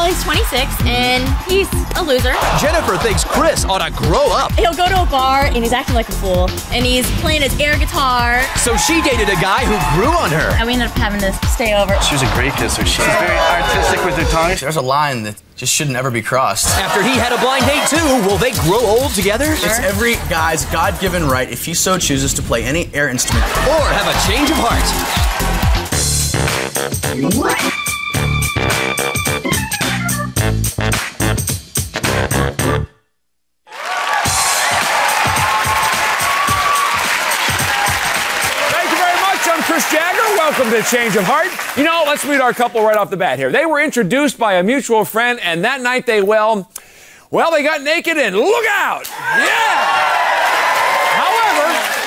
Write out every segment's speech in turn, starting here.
Well, he's 26, and he's a loser. Jennifer thinks Kris ought to grow up. He'll go to a bar, and he's acting like a fool, and he's playing his air guitar. So she dated a guy who grew on her. And we ended up having to stay over. She was a great kisser. She's very artistic with her tongue. There's a line that just shouldn't ever be crossed. After he had a blind date too, will they grow old together? It's every guy's God-given right, if he so chooses, to play any air instrument. Or have a change of heart. Welcome to Change of Heart. You know, let's meet our couple right off the bat here. They were introduced by a mutual friend, and that night they, well, they got naked and look out! Yeah!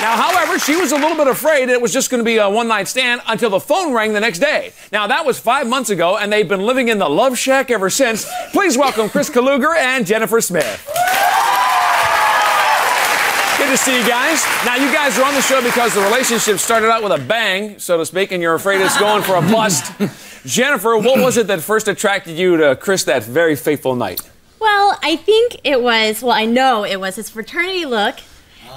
However, she was a little bit afraid it was just going to be a one-night stand until the phone rang the next day. Now, that was 5 months ago, and they've been living in the love shack ever since. Please welcome Kris and Jennifer Smith. Good to see you guys. Now, you guys are on the show because the relationship started out with a bang, so to speak, and you're afraid it's going for a bust. Jennifer, what was it that first attracted you to Kris that very fateful night? Well, I think it was, I know it was his fraternity look.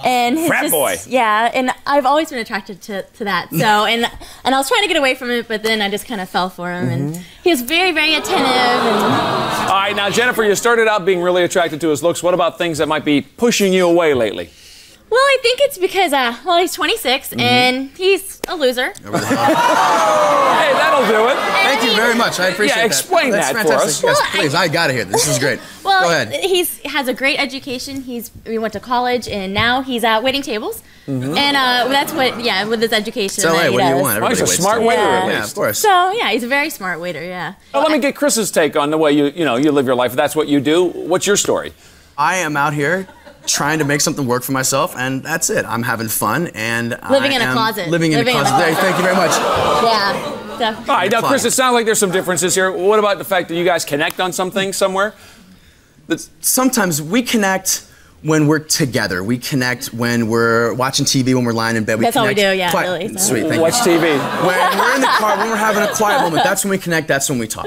And his frat boy. Yeah, and I've always been attracted to that. So, and I was trying to get away from it, but then I just kind of fell for him. And he was very, very attentive. And... All right, now, Jennifer, you started out being really attracted to his looks. What about things that might be pushing you away lately? Well, I think it's because, he's 26, and he's a loser. Hey, that'll do it. Thank you very much. I appreciate that. Yeah, explain that for us. Yes, please, I gotta hear this. This is great. Well, go ahead. He has a great education. We went to college, and now he's waiting tables. And that's what, with his education. So, what do you want? He's a smart waiter, at least. Yeah, of course. So, yeah, he's a very smart waiter, yeah. Well, let me get Kris's take on the way you live your life. That's what you do. What's your story? I am out here trying to make something work for myself, and that's it. I'm having fun, and living in a closet. Living in a closet. Thank you very much. Yeah. Definitely. All right, now, Kris, it sounds like there's some differences here. What about the fact that you guys connect on something somewhere? Sometimes we connect when we're together. We connect when we're watching TV, when we're lying in bed. That's all we do, yeah, really. So. Sweet, thank you. Watch TV. When we're in the car, when we're having a quiet moment, that's when we connect, that's when we talk.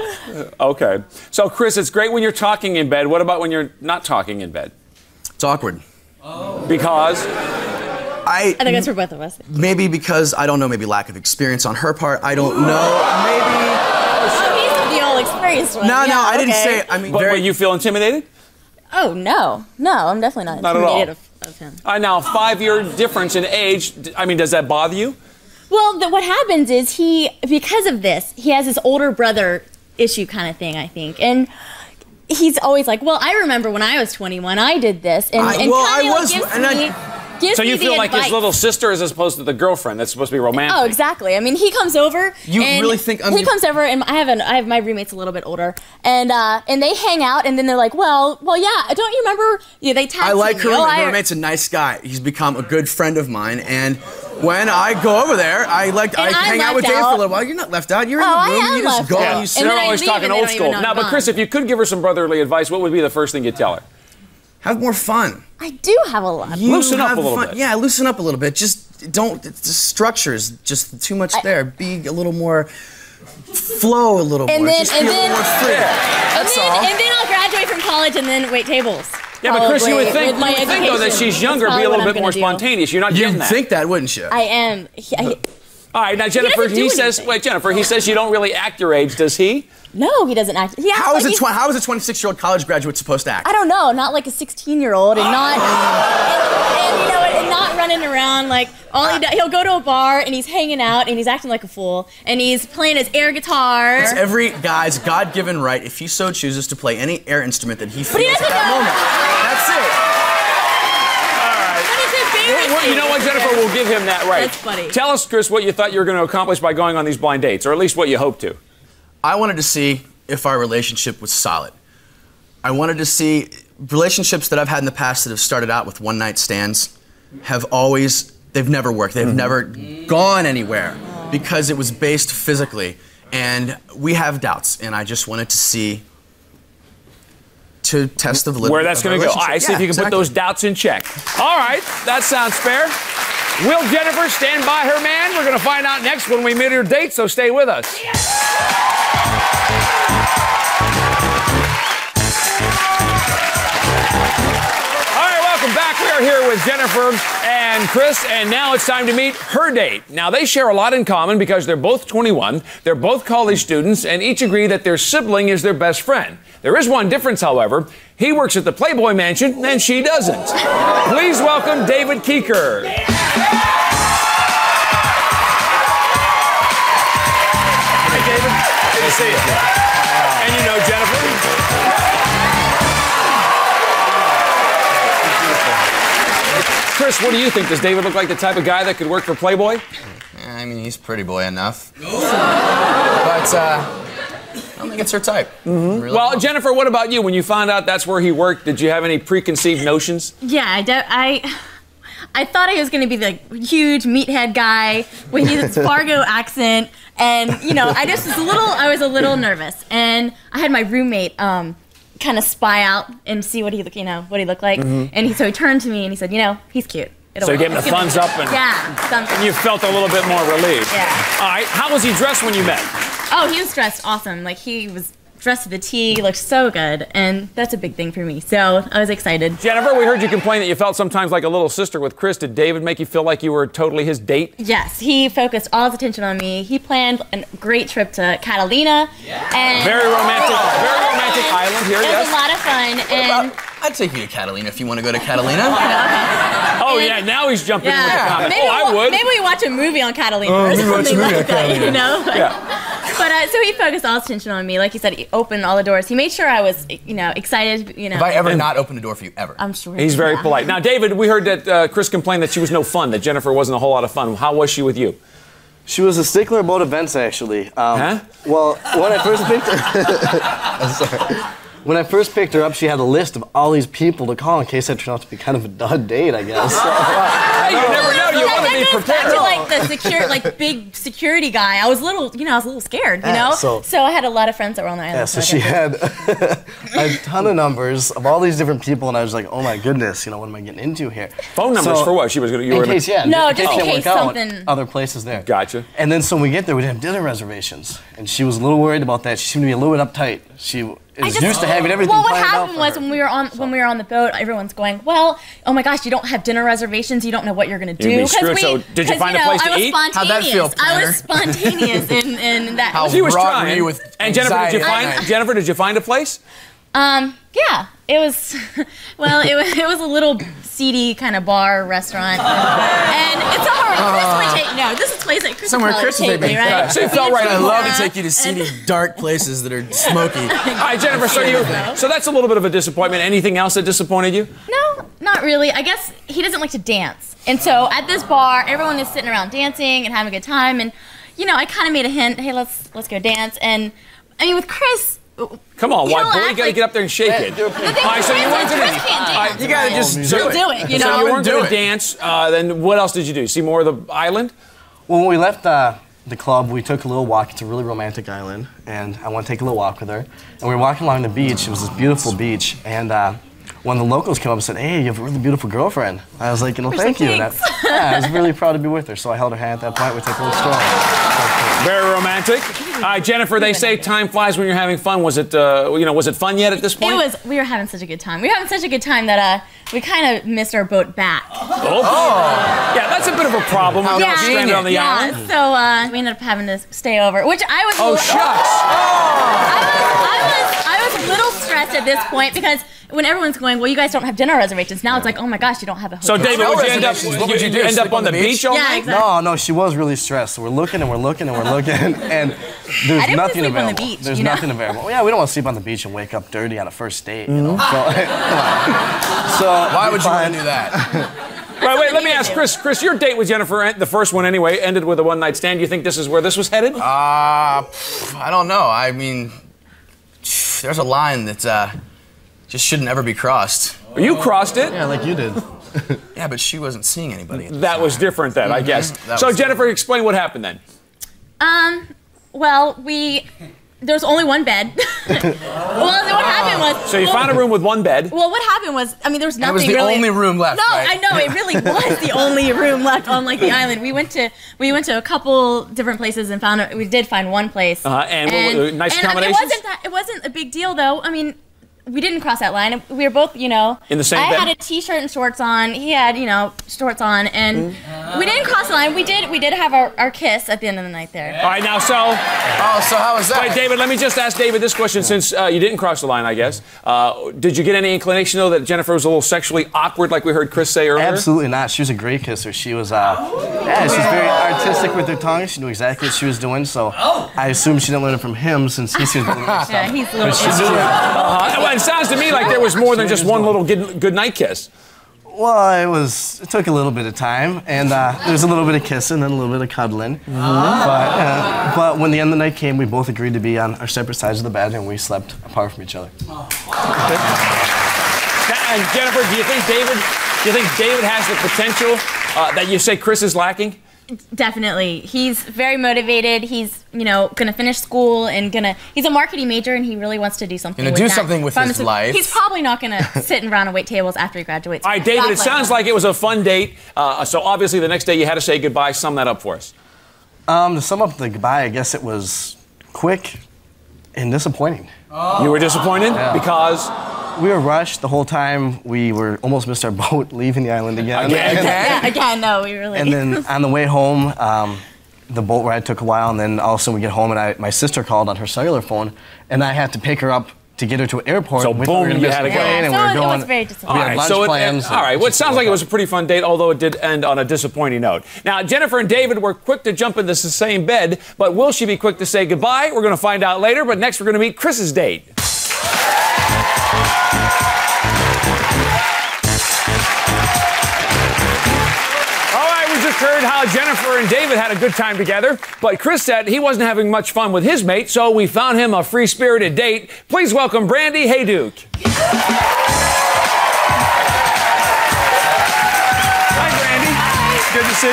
Okay. So, Kris, it's great when you're talking in bed. What about when you're not talking in bed? It's awkward. Because? I think that's for both of us. Maybe because, I don't know, maybe lack of experience on her part. I don't know. Maybe. Oh, he's the old experienced one. No, I didn't say it. I mean, but you feel intimidated? Oh, no. No, I'm definitely not intimidated of him. Now, 5-year difference in age, I mean, does that bother you? Well, what happens is because of this, he has this older brother issue kind of thing, I think. And he's always like, well, I remember when I was 21, I did this. And so you feel like his little sister is as opposed to the girlfriend that's supposed to be romantic? Oh, exactly. I mean, he comes over. You really think? He comes over, and I have my roommate's a little bit older, and they hang out, and then they're like, well, yeah. Don't you remember? Yeah, they tag. I like her. My roommate's a nice guy. He's become a good friend of mine, and when I go over there, I hang out with Dave for a little while. You're not left out. You're in the room. And you just go and you sit. They're always talking old school. Now, but Kris, if you could give her some brotherly advice, what would be the first thing you'd tell her? Have more fun. I do have a lot. Loosen up a little bit. Yeah, loosen up a little bit. Just don't. The structure's just too much there. Be a little more. Flow a little more. Just be a little more free. That's all. And then I'll graduate from college and then wait tables. Yeah, but Kris, you would think though that she's younger, be a little bit more spontaneous. You're not getting that. You'd think that, wouldn't you? I am. All right, now Jennifer, he says you don't really act your age, does he? No, he doesn't act. How is a 26-year-old college graduate supposed to act? I don't know. Not like a 16-year-old, and not and not running around like he'll go to a bar and he's hanging out and he's acting like a fool and he's playing his air guitar. It's every guy's God-given right, if he so chooses, to play any air instrument that he feels at that moment. That's it. Well, you know what, Jennifer? We'll give him that right. That's funny. Tell us, Kris, what you thought you were going to accomplish by going on these blind dates, or at least what you hoped to. I wanted to see if our relationship was solid. I wanted to see relationships that I've had in the past that have started out with one-night stands they've never worked. They've never gone anywhere because it was based physically. And we have doubts, and I just wanted to test the validity where that's going to go. All right, see if you can put those doubts in check. All right, that sounds fair. Will Jennifer stand by her man? We're going to find out next when we meet her date, so stay with us. Welcome back. We are here with Jennifer and Kris, and now it's time to meet her date. Now, they share a lot in common because they're both 21, they're both college students, and each agree that their sibling is their best friend. There is one difference, however. He works at the Playboy Mansion, and she doesn't. Please welcome David Keeker. Hey, David. Good to see you. And you know Jennifer. Kris, what do you think? Does David look like the type of guy that could work for Playboy? I mean, he's pretty boy enough. But I don't think it's her type. Really. Well, Jennifer, what about you? When you found out that's where he worked, did you have any preconceived notions? Yeah, I thought he was going to be the huge meathead guy with his Fargo accent, and you know, I was a little nervous, and I had my roommate kind of spy out and see what he looked like, and so he turned to me and he said, you know, he's cute. So you gave him the thumbs up, and you felt a little bit more relieved. Yeah. All right. How was he dressed when you met? Oh, he was dressed awesome. Like, he was dressed to the T, looked so good, and that's a big thing for me. So I was excited. Jennifer, we heard you complain that you felt sometimes like a little sister with Kris. Did David make you feel like you were totally his date? Yes, he focused all his attention on me. He planned a great trip to Catalina. Yeah. And very romantic island here. It was a lot of fun. And I'd take you to Catalina if you want to go to Catalina. Oh, yeah, now he's jumping in with the comment. I would. Maybe we watch a movie on Catalina or something like that, you know? But so he focused all his attention on me. Like you said, he opened all the doors. He made sure I was, excited, Have I ever not opened a door for you, ever? I'm sure. He's very polite. Now, David, we heard that Kris complained that she was no fun, that Jennifer wasn't a whole lot of fun. How was she with you? She was a stickler about events, actually. Well, when I first picked her... I'm sorry. When I first picked her up, she had a list of all these people to call in case I turned out to be kind of a dud date, I guess. You never know. You want to be prepared. To like the big security guy. I was a little scared, you know. So I had a lot of friends that were on the island. Yeah, so she had a ton of numbers of all these different people, and I was like, oh my goodness, what am I getting into here? Phone numbers for what? She was going to. In case, No, just in case something. Other places there. Gotcha. And then so when we get there, we didn't have dinner reservations, and she was a little worried about that. She seemed to be a little bit uptight. She is used to having everything planned out. Well, what happened was when we were on the boat, everyone's going, well, oh my gosh, you don't have dinner reservations, you don't know what you're going to do. So did you find a place to eat? How'd that feel, I was spontaneous in that. How he was wrought trying. were you with and Jennifer, did you find a place? Yeah, it was. Well, it was a little seedy kind of bar restaurant, and it's somewhere Kris would take. No, this is a place that Kris somewhere would Kris would take me, right? So you felt right. I love to take you to seedy, dark places that are smoky. All right, Jennifer. So that's a little bit of a disappointment. Anything else that disappointed you? No, not really. I guess he doesn't like to dance, and so at this bar, everyone is sitting around dancing and having a good time, and I kind of made a hint. Hey, let's go dance. And I mean, with Kris. Come on, white boy, you gotta get up there and shake it. All right, so you weren't gonna dance. You gotta just do it. So you weren't gonna dance. Then what else did you do? See more of the island? Well, when we left the club, we took a little walk. It's a really romantic island, and I want to take a little walk with her. And we were walking along the beach. It was this beautiful beach, and one of the locals came up and said, "Hey, you have a really beautiful girlfriend." I was like, thank you. And I was really proud to be with her, so I held her hand at that point. We took a little stroll. Very romantic. Jennifer, they say time flies when you're having fun. Was it, was it fun yet at this point? It was. We were having such a good time. We were having such a good time that we kind of missed our boat back. Yeah, that's a bit of a problem. When you're stranded on the island. So we ended up having to stay over, which I was. Oh, shucks. I was a little stressed at this point because when everyone's going, well, you guys don't have dinner reservations. Now it's like, oh my gosh, you don't have a hotel. So, David, what would you do? End up on the beach all night? Exactly. No, she was really stressed. So we're looking and we're looking and we're looking, and there's nothing available. On the beach, there's nothing available. Well, yeah, we don't want to sleep on the beach and wake up dirty on a first date, So why would you want to do that? Right, wait, let me ask Kris. Kris, your date with Jennifer, the first one anyway, ended with a one-night stand. Do you think this is where this was headed? I don't know. I mean, there's a line that just shouldn't ever be crossed. You crossed it? Yeah, like you did. Yeah, but she wasn't seeing anybody. That was different then, I guess. So, Jennifer, explain what happened then. Well, there's only one bed. Well, what happened was... So you found a room with one bed. Well, what happened was, there was nothing really... It was the only room left, No, right? I know, it really was the only room left on, the island. We went to a couple different places and we did find one place. And nice accommodations? it wasn't a big deal though. I mean, we didn't cross that line. We were both, you know, in the same I bed? had a t-shirt and shorts on. He had, you know, shorts on, and we didn't cross the line. We did have our kiss at the end of the night there. All right, now, so how was that? Wait, David, let me just ask David this question since you didn't cross the line, I guess. Did you get any inclination, though, that Jennifer was a little sexually awkward, like we heard Kris say earlier? Absolutely not. She was a great kisser. She was, yeah, she's very artistic with her tongue. She knew exactly what she was doing, so I assume she didn't learn it from him since he seems to know stuff. Yeah, he's a little. Well, it sounds to me like there was more than just one little good night kiss. Well, it took a little bit of time, and there was a little bit of kissing and a little bit of cuddling. But when the end of the night came, we both agreed to be on our separate sides of the bed, and we slept apart from each other. And Jennifer, do you think David has the potential that you say Kris is lacking? Definitely. He's very motivated. He's, you know, gonna finish school and he's a marketing major and he really wants to do something with his life. He's probably not gonna sit around and wait tables after he graduates. All right, David, it sounds like it was a fun date. So obviously the next day you had to say goodbye. Sum that up for us. To sum up the goodbye, I guess it was quick and disappointing. You were disappointed because? We were rushed the whole time. We almost missed our boat leaving the island again. Again, no, we really. And then on the way home, the boat ride took a while, and then all of a sudden we get home, and my sister called on her cellular phone, and I had to pick her up to get her to an airport. So boom, you had to go. And so we were going. it was very disappointing. We had lunch plans. All right, well, it sounds like it was a pretty fun date, although it did end on a disappointing note. Now, Jennifer and David were quick to jump into the same bed, but will she be quick to say goodbye? We're going to find out later, but next we're going to meet Kris's date. Heard how Jennifer and David had a good time together, but Kris said he wasn't having much fun with his mate, so we found him a free-spirited date. Please welcome Brandi. Hey, Duke. Hi, Brandi. Hi. Good to see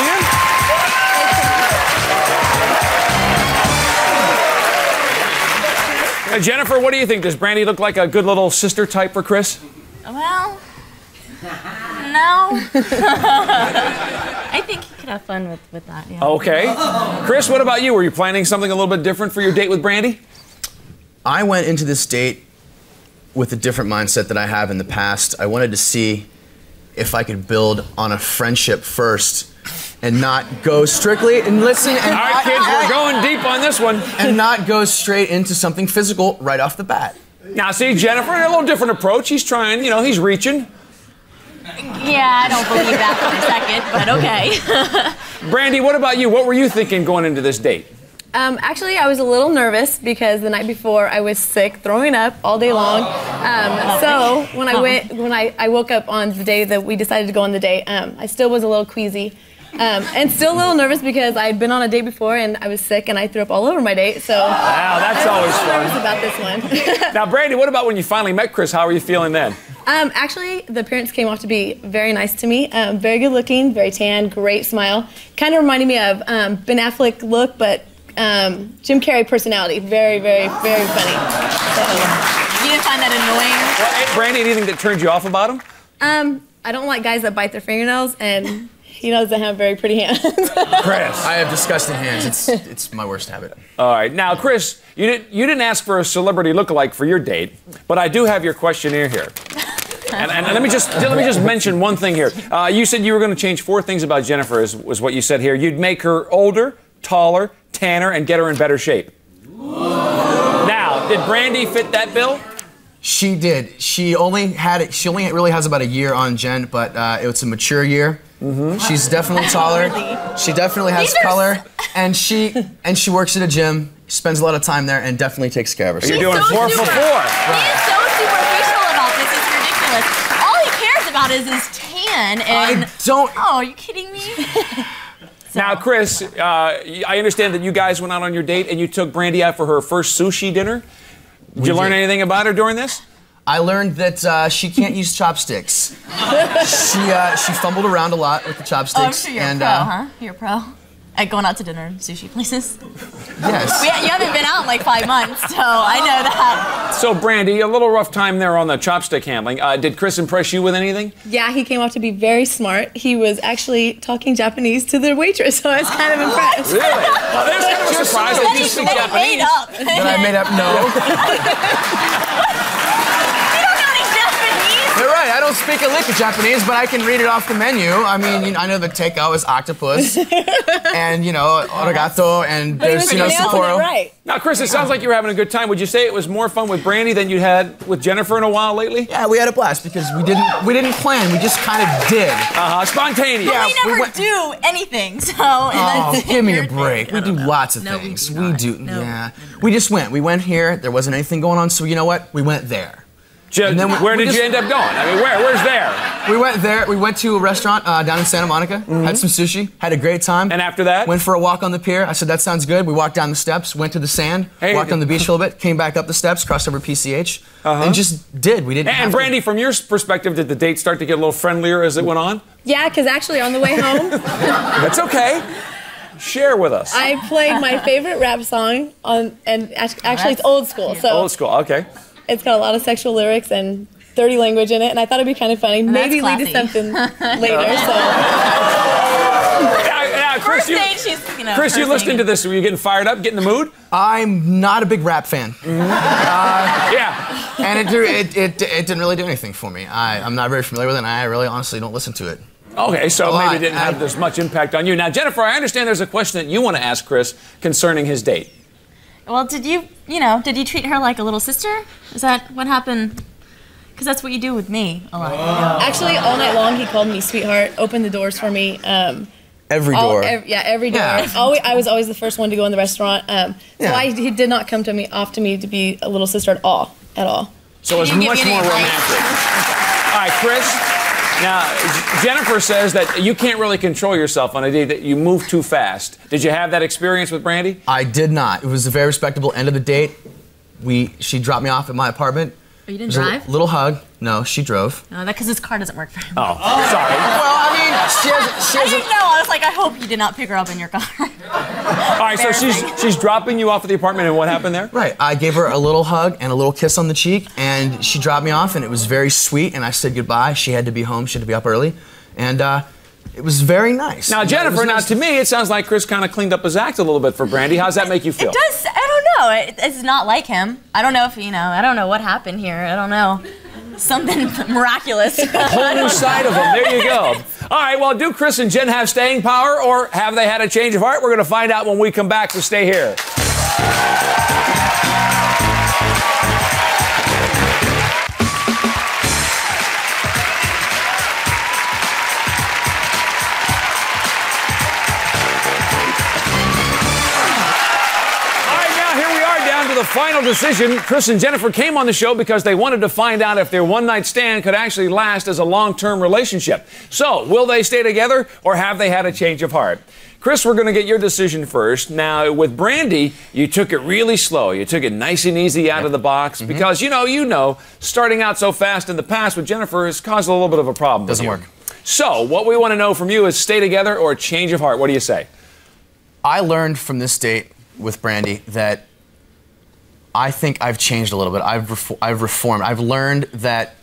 you. Jennifer, what do you think? Does Brandi look like a good little sister type for Kris? Well, no. I think he could have fun with that, yeah. Okay. Kris, what about you? Were you planning something a little bit different for your date with Brandi? I went into this date with a different mindset that I have in the past. I wanted to see if I could build on a friendship first and not go strictly, and listen, and all right, kids, we're going deep on this one. And not go straight into something physical right off the bat. Now, see, Jennifer, a little different approach. He's trying, you know, he's reaching. Yeah, I don't believe that for a second, but okay. Brandi, what about you? What were you thinking going into this date? Actually, I was a little nervous because the night before I was sick, throwing up all day long. So when I woke up on the day that we decided to go on the date, I still was a little queasy. And still a little nervous because I had been on a date before and I was sick and I threw up all over my date. So wow, that's always fun. I was nervous about this one. Now, Brandi, what about when you finally met Kris? How are you feeling then? Actually, the parents came off to be very nice to me. Very good looking, very tan, great smile. Kind of reminded me of Ben Affleck look, but Jim Carrey personality. Very, very, very funny. So, you didn't find that annoying? Well, Brandi, anything that turned you off about him? I don't like guys that bite their fingernails, and he doesn't have very pretty hands. Chris. I have disgusting hands. It's my worst habit. All right. Now, Kris, you didn't ask for a celebrity lookalike for your date, but I do have your questionnaire here. And let me just mention one thing here. You said you were going to change 4 things about Jennifer, was what you said here. You'd make her older, taller, tanner, and get her in better shape. Now, did Brandi fit that bill? She did. She only really has about a year on Jen, but it's a mature year. Mm-hmm. She's definitely taller. She definitely has color, and she works at a gym. Spends a lot of time there, and definitely takes care of herself. You're doing 4 for 4. He is so superficial about this. It's ridiculous. All he cares about is his tan. And I don't. Oh, are you kidding me? Now, Kris, I understand that you guys went out on your date and you took Brandi out for her first sushi dinner. Did you learn anything about her during this? I learned that she can't use chopsticks. She fumbled around a lot with the chopsticks. Oh, I'm sure you're a pro, huh? You're a pro. going out to dinner and sushi places? Yes. You haven't been out in like 5 months, so I know that. So, Brandi, a little rough time there on the chopstick handling. Did Kris impress you with anything? Yeah, he came off to be very smart. He was actually talking Japanese to the waitress, so I was kind of impressed. Really? Well, there's kind of a surprise that you speak They made Japanese. up. That I made up? No. You don't know any Japanese? You're right. I don't speak a lick of Japanese, but I can read it off the menu. I mean, I know the takeout is octopus, and arigato, and there's Sapporo. Right. Now, Kris, it sounds like you were having a good time. Would you say it was more fun with Brandi than you had with Jennifer in a while lately? Yeah, we had a blast because we didn't plan. We just kind of did. Spontaneous. Yeah, We never do anything, so. Oh, give me a weird break. thing. We do lots of No, we things. do We not. do. No. Yeah. We just went. We went here. There wasn't anything going on, so you know what? We went there. And then Where did you end up going? I mean, where's there? We went there. We went to a restaurant down in Santa Monica. Had some sushi. Had a great time. And after that? Went for a walk on the pier. I said, that sounds good. We walked down the steps, went to the sand, walked on the beach a little bit, came back up the steps, crossed over PCH, and just did. We didn't And have Brandi, from your perspective, did the date start to get a little friendlier as it went on? Yeah, because actually on the way home, That's okay. Share with us. I played my favorite rap song and actually it's old school, so Old school, okay. it's got a lot of sexual lyrics and dirty language in it, and I thought it'd be kind of funny. Maybe lead to classy. something later. So Now, Kris, First date, she's, Chris, you listening to this? Were you getting fired up, getting in the mood? I'm not a big rap fan. Yeah. And it didn't really do anything for me. I'm not very familiar with it, and I really honestly don't listen to it. Okay, so A lot. maybe it didn't have as much impact on you. Now, Jennifer, I understand there's a question that you want to ask Kris concerning his date. Well, did you treat her like a little sister? Is that what happened? Because that's what you do with me a lot. actually, all night long he called me sweetheart, opened the doors for me. Every door. Every door. Yeah. I was always the first one to go in the restaurant. So he did not come to me off to me to be a little sister at all. So it's He didn't much give you more any romantic. All right, Kris. Now, Jennifer says that you can't really control yourself on a date, that you move too fast. Did you have that experience with Brandi? I did not. It was a very respectable end of the date. She dropped me off at my apartment. Oh, you didn't It was drive? a little hug. No, she drove. No, that's because his car doesn't work for him. Oh, sorry. Well, I mean, she I has didn't know. I was like, I hope you did not pick her up in your car. All right, so she's dropping you off at the apartment, and what happened there? Right. I gave her a little hug and a little kiss on the cheek, and she dropped me off, and it was very sweet, and I said goodbye. She had to be home. She had to be up early, and it was very nice. Now, Jennifer, to me, it sounds like Kris kind of cleaned up his act a little bit for Brandi. How's that make you feel? It does. I don't know. It's not like him. I don't know if I don't know what happened here. I don't know. Something miraculous. A whole new side of him. There you go. All right, well, do Kris and Jen have staying power, or have they had a change of heart? We're going to find out when we come back, so stay here. The final decision. Kris and Jennifer came on the show because they wanted to find out if their one-night stand could actually last as a long-term relationship. So, will they stay together, or have they had a change of heart? Kris, we're going to get your decision first. Now, with Brandi, you took it really slow. You took it nice and easy out of the box because, you know, starting out so fast in the past with Jennifer has caused a little bit of a problem. Doesn't work. So, what we want to know from you is stay together or a change of heart. What do you say? I learned from this date with Brandi that I think I've changed a little bit. I've reformed. I've learned that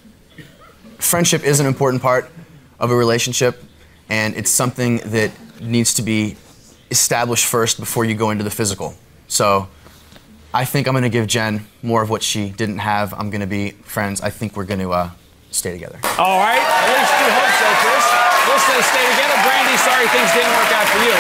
friendship is an important part of a relationship, and it's something that needs to be established first before you go into the physical. So I think I'm going to give Jen more of what she didn't have. I'm going to be friends. I think we're going to stay together. All right. At least you hope so, Kris. We'll stay together. Brandi, sorry things didn't work out for you.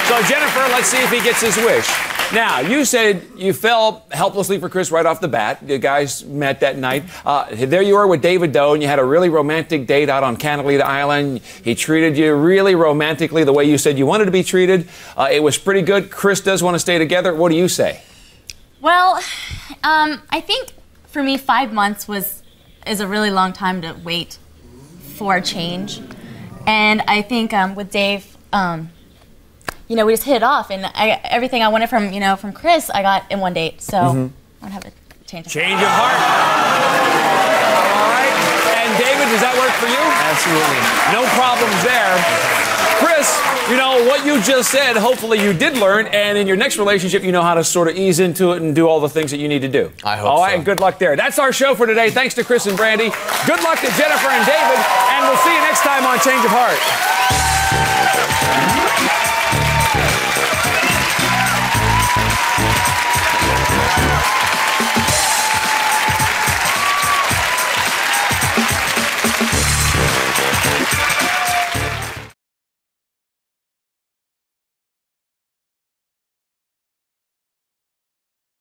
So, Jennifer, let's see if he gets his wish. Now, you said you fell helplessly for Kris right off the bat. You guys met that night. There you were with David, though, and you had a really romantic date out on Catalina Island. He treated you really romantically the way you said you wanted to be treated. It was pretty good. Kris does want to stay together. What do you say? Well, I think for me, 5 months is a really long time to wait for a change. And I think with Dave, we just hit it off, and everything I wanted from Kris, I got in one date. So I don't have a change of heart. Change of heart. All right. And David, does that work for you? Absolutely. No problems there. Kris, you know, what you just said, hopefully you did learn, and in your next relationship, you know how to sort of ease into it and do all the things that you need to do. I hope all right, so. good luck there. That's our show for today. Thanks to Kris and Brandi. Good luck to Jennifer and David, and we'll see you next time on Change of Heart.